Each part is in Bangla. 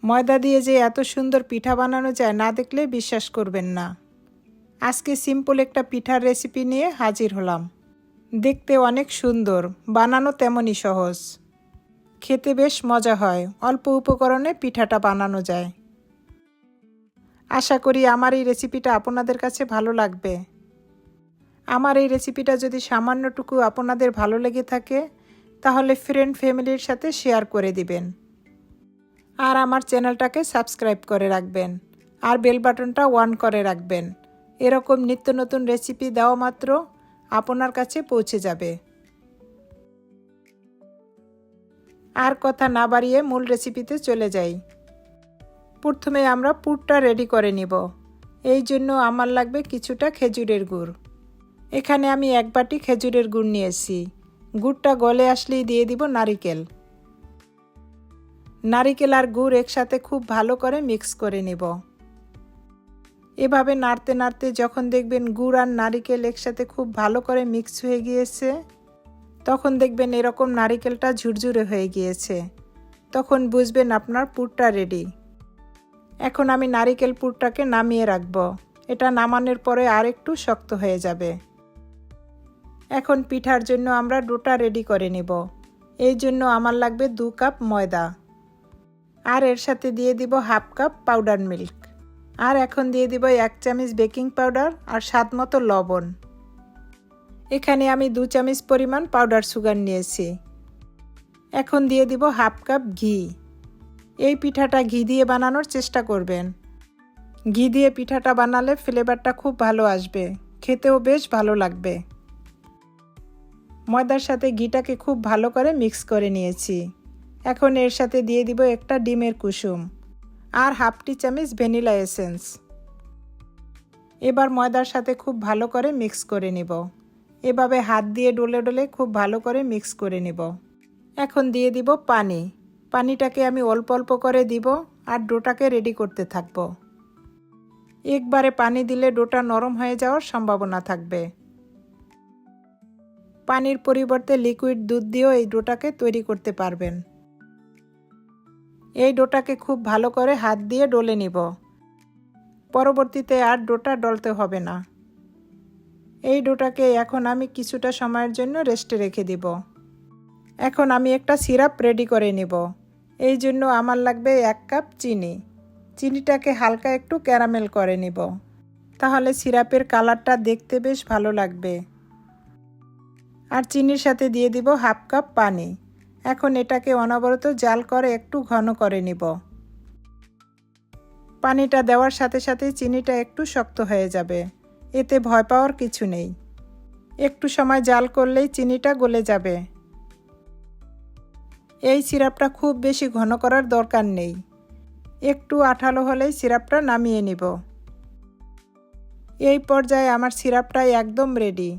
ময়দা দিয়ে যে এত সুন্দর পিঠা বানানো যায় না দেখলে বিশ্বাস করবেন না। আজকে সিম্পল একটা পিঠার রেসিপি নিয়ে হাজির হলাম। দেখতে অনেক সুন্দর, বানানো তেমনই সহজ। খেতে বেশ মজা হয়, অল্প উপকরণে পিঠাটা বানানো যায়। আশা করি আমার এই রেসিপিটা আপনাদের কাছে ভালো লাগবে। আমার এই রেসিপিটা যদি সামান্যটুকু আপনাদের ভালো লেগে থাকে তাহলে ফ্রেন্ড ফ্যামিলির সাথে শেয়ার করে দিবেন। আর আমার চ্যানেলটাকে সাবস্ক্রাইব করে রাখবেন আর বেল বাটনটা অন করে রাখবেন। এরকম নিত্য নতুন রেসিপি দেওয়া মাত্র আপনার কাছে পৌঁছে যাবে। আর কথা না বাড়িয়ে মূল রেসিপিতে চলে যাই। প্রথমে আমরা পুরটা রেডি করে নিব। এই জন্য আমার লাগবে কিছুটা খেজুরের গুড়। এখানে আমি 1 বাটি খেজুরের গুড় নিয়েছি। গুড়টা গলে আসলেই দিয়ে দিব নারিকেল। নারিকেল আর গুড় একসাথে খুব ভালো করে মিক্স করে নেব। এভাবে নাড়তে নাড়তে যখন দেখবেন গুড় আর নারিকেল একসাথে খুব ভালো করে মিক্স হয়ে গিয়েছে, তখন দেখবেন এরকম নারিকেলটা ঝুরঝুরে হয়ে গিয়েছে। তখন বুঝবেন আপনার পুরটা রেডি। এখন আমি নারিকেল পুরটাকে নামিয়ে রাখব। এটা নামানোর পরে আর একটু শক্ত হয়ে যাবে। এখন পিঠার জন্য আমরা ডোটা রেডি করে নেব। এই জন্য আমার লাগবে 2 কাপ ময়দা। আর এর সাথে দিয়ে দিব 1/2 কাপ পাউডার মিল্ক। আর এখন দিয়ে দিব 1 চামচ বেকিং পাউডার আর স্বাদ মতো লবণ। এখানে আমি 2 চামচ পরিমাণ পাউডার সুগার নিয়েছি। এখন দিয়ে দিব 1/2 কাপ ঘি। এই পিঠাটা ঘি দিয়ে বানানোর চেষ্টা করবেন। ঘি দিয়ে পিঠাটা বানালে ফ্লেভারটা খুব ভালো আসবে, খেতেও বেশ ভালো লাগবে। ময়দার সাথে ঘিটাকে খুব ভালো করে মিক্স করে নিয়েছি। এখন এর সাথে দিয়ে দিব একটা ডিমের কুসুম আর 1/2 টি চামচ ভ্যানিলা এসেন্স। এবার ময়দার সাথে খুব ভালো করে মিক্স করে নিব। এভাবে হাত দিয়ে ডলে ডলে খুব ভালো করে মিক্স করে নিব। এখন দিয়ে দিব পানি। পানিটাকে আমি অল্প অল্প করে দিব আর ডোটাকে রেডি করতে থাকব। একবারে পানি দিলে ডোটা নরম হয়ে যাওয়ার সম্ভাবনা থাকবে। পানির পরিবর্তে লিকুইড দুধ দিয়েও এই ডোটাকে তৈরি করতে পারবেন। এই ডোটাকে খুব ভালো করে হাত দিয়ে ডলে নিব। পরবর্তীতে আর ডোটা ডলতে হবে না। এই ডোটাকে এখন আমি কিছুটা সময়ের জন্য রেস্টে রেখে দিব। এখন আমি একটা সিরাপ রেডি করে নিব। এই জন্য আমার লাগবে 1 কাপ চিনি। চিনিটাকে হালকা একটু ক্যারামেল করে নিব, তাহলে সিরাপের কালারটা দেখতে বেশ ভালো লাগবে। আর চিনির সাথে দিয়ে দিব 1/2 কাপ পানি। এখন এটাকে অনবরত জাল করে একটু ঘন করে নিব। পানিটা দেওয়ার সাথে সাথে চিনিটা একটু শক্ত হয়ে যাবে, এতে ভয় পাওয়ার কিছু নেই। একটু সময় জাল করলেই চিনিটা গলে যাবে। এই সিরাপটা খুব বেশি ঘন করার দরকার নেই। একটু আঠালো হলেই সিরাপটা নামিয়ে নিব। এই পর্যায়ে আমার সিরাপটা একদম রেডি।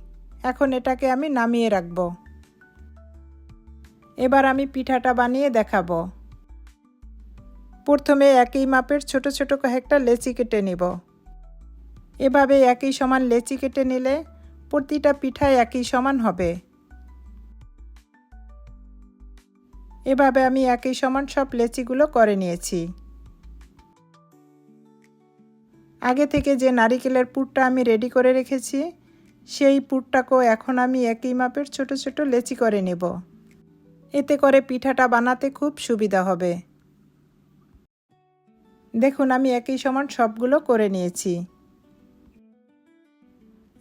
এখন এটাকে আমি নামিয়ে রাখব। এবার আমি পিঠাটা বানিয়ে দেখাবো। প্রথমে একই মাপের ছোট ছোট কয়েকটা লেচি কেটে নিব। এভাবে একই সমান লেচি কেটে নিলে প্রতিটা পিঠা একই সমান হবে। এভাবে আমি একই সমান সব লেচিগুলো করে নিয়েছি। আগে থেকে যে নারিকেলের পুরটা আমি রেডি করে রেখেছি, সেই পুরটাকেও এখন আমি একই মাপের ছোট ছোট লেচি করে নেব। এতে করে পিঠাটা বানাতে খুব সুবিধা হবে। দেখুন আমি একই সমান সবগুলো করে নিয়েছি।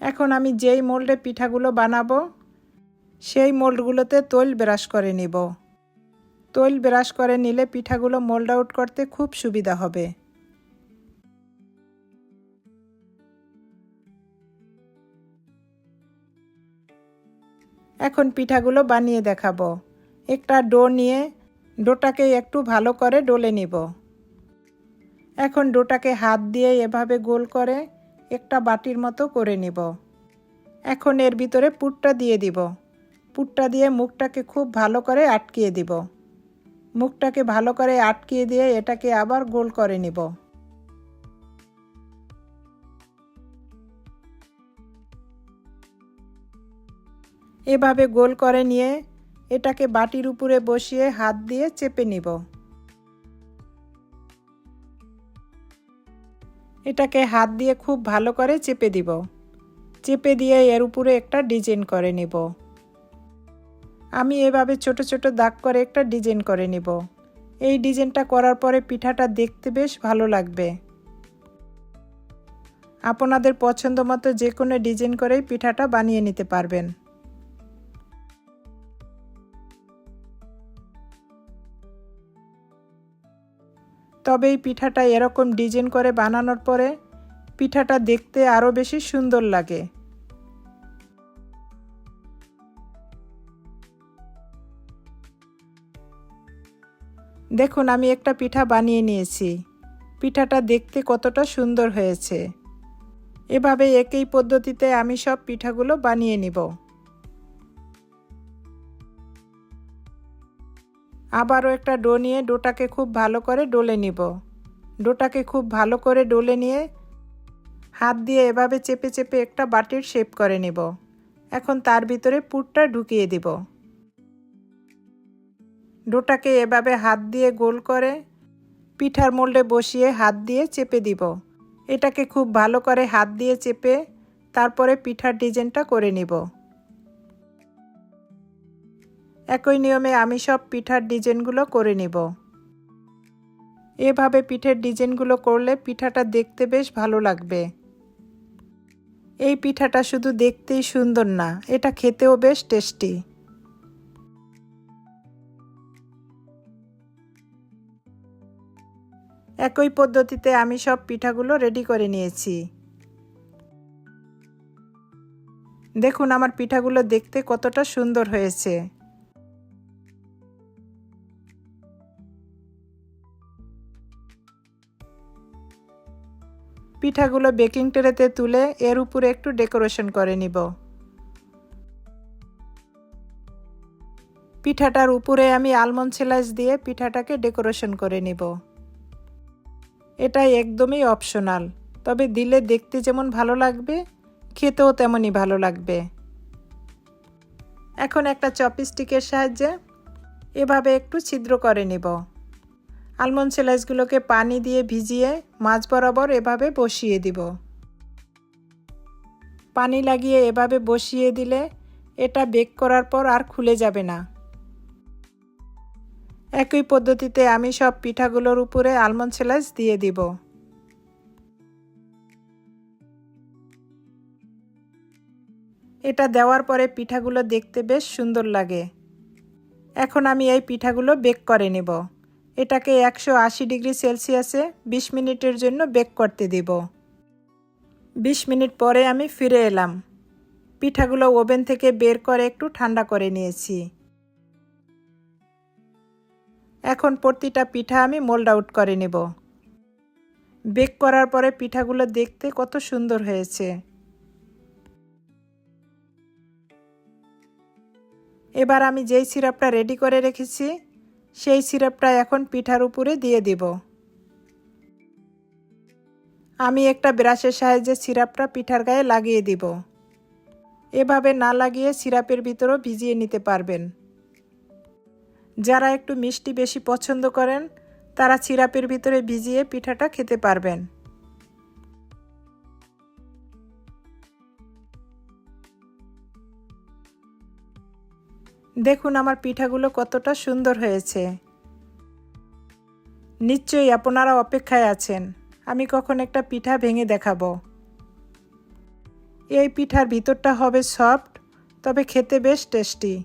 এখন আমি যেই মোল্ডে পিঠাগুলো বানাবো সেই মোল্ডগুলোতে তৈল ব্রাশ করে নিব। তৈল ব্রাশ করে নিলে পিঠাগুলো মোল্ড আউট করতে খুব সুবিধা হবে। এখন পিঠাগুলো বানিয়ে দেখাবো। একটা ডো নিয়ে ডোটাকে একটু ভালো করে ডলে নিব। এখন ডোটাকে হাত দিয়ে এভাবে গোল করে একটা বাটির মতো করে নিব। এখন এর ভিতরে পুরটা দিয়ে দিব। পুরটা দিয়ে মুখটাকে খুব ভালো করে আটকিয়ে দিব। মুখটাকে ভালো করে আটকিয়ে দিয়ে এটাকে আবার গোল করে নিব। এভাবে গোল করে নিয়ে এটাকে বাটির উপরে বসিয়ে হাত দিয়ে চেপে নিব। এটাকে হাত দিয়ে খুব ভালো করে চেপে দিব। চেপে দিয়ে এর উপরে একটা ডিজাইন করে নিব। আমি এভাবে ছোট ছোট দাগ করে একটা ডিজাইন করে নিব। এই ডিজাইনটা করার পরে পিঠাটা দেখতে বেশ ভালো লাগবে। আপনাদের পছন্দ মতো যে কোনো ডিজাইন করেই পিঠাটা বানিয়ে নিতে পারবেন। তবে এই পিঠাটা এরকম ডিজাইন করে বানানোর পরে পিঠাটা দেখতে আরও বেশি সুন্দর লাগে। দেখুন আমি একটা পিঠা বানিয়ে নিয়েছি। পিঠাটা দেখতে কতটা সুন্দর হয়েছে। এভাবে একই পদ্ধতিতে আমি সব পিঠাগুলো বানিয়ে নিব। আবারও একটা ডো নিয়ে ডোটাকে খুব ভালো করে ডলে নিব। ডোটাকে খুব ভালো করে ডলে নিয়ে হাত দিয়ে এভাবে চেপে চেপে একটা বাটির শেপ করে নিব। এখন তার ভিতরে পুরটা ঢুকিয়ে দিব। ডোটাকে এভাবে হাত দিয়ে গোল করে পিঠার মোল্ডে বসিয়ে হাত দিয়ে চেপে দিব। এটাকে খুব ভালো করে হাত দিয়ে চেপে তারপরে পিঠার ডিজাইনটা করে নিব। একই নিয়মে আমি সব পিঠার ডিজাইনগুলো করে নিব। এভাবে পিঠের ডিজাইনগুলো করলে পিঠাটা দেখতে বেশ ভালো লাগবে। এই পিঠাটা শুধু দেখতেই সুন্দর না, এটা খেতেও বেশ টেস্টি। একই পদ্ধতিতে আমি সব পিঠাগুলো রেডি করে নিয়েছি। দেখুন আমার পিঠাগুলো দেখতে কতটা সুন্দর হয়েছে। পিঠাগুলো বেকিং ট্রেতে তুলে এর উপরে একটু ডেকোরেশন করে নিব। পিঠাটার উপরে আমি আলমন্ড স্লাইস দিয়ে পিঠাটাকে ডেকোরেশন করে নিব। এটা একদমই অপশনাল, তবে দিলে দেখতে যেমন ভালো লাগবে খেতেও তেমনই ভালো লাগবে। এখন একটা চপস্টিকের সাহায্যে এভাবে একটু ছিদ্র করে নিব। আলমন্ড স্লাইসগুলোকে পানি দিয়ে ভিজিয়ে মাঝ বরাবর এভাবে বসিয়ে দিব। পানি লাগিয়ে এভাবে বসিয়ে দিলে এটা বেক করার পর আর খুলে যাবে না। একই পদ্ধতিতে আমি সব পিঠাগুলোর উপরে আলমন্ড স্লাইস দিয়ে দিব। এটা দেওয়ার পরে পিঠাগুলো দেখতে বেশ সুন্দর লাগে। এখন আমি এই পিঠাগুলো বেক করে নেব। এটাকে 180 ডিগ্রি সেলসিয়াসে 20 মিনিটের জন্য বেক করতে দিব। 20 মিনিট পরে আমি ফিরে এলাম। পিঠাগুলো ওভেন থেকে বের করে একটু ঠান্ডা করে নিয়েছি। এখন প্রতিটা পিঠা আমি মোল্ড আউট করে নেব। বেক করার পরে পিঠাগুলো দেখতে কত সুন্দর হয়েছে। এবার আমি যেই সিরাপটা রেডি করে রেখেছি সেই সিরাপটা এখন পিঠার উপরে দিয়ে দিব। আমি একটা ব্রাশের সাহায্যে সিরাপটা পিঠার গায়ে লাগিয়ে দিব। এভাবে না লাগিয়ে সিরাপের ভিতরেও ভিজিয়ে নিতে পারবেন। যারা একটু মিষ্টি বেশি পছন্দ করেন তারা সিরাপের ভিতরে ভিজিয়ে পিঠাটা খেতে পারবেন। দেখুন আমার পিঠাগুলো কতটা সুন্দর হয়েছে। নিশ্চয়ই আপনারা অপেক্ষায় আছেন আমি কখন একটা পিঠা ভেঙে দেখাবো। এই পিঠার ভিতরটা হবে সফট, তবে খেতে বেশ টেস্টি।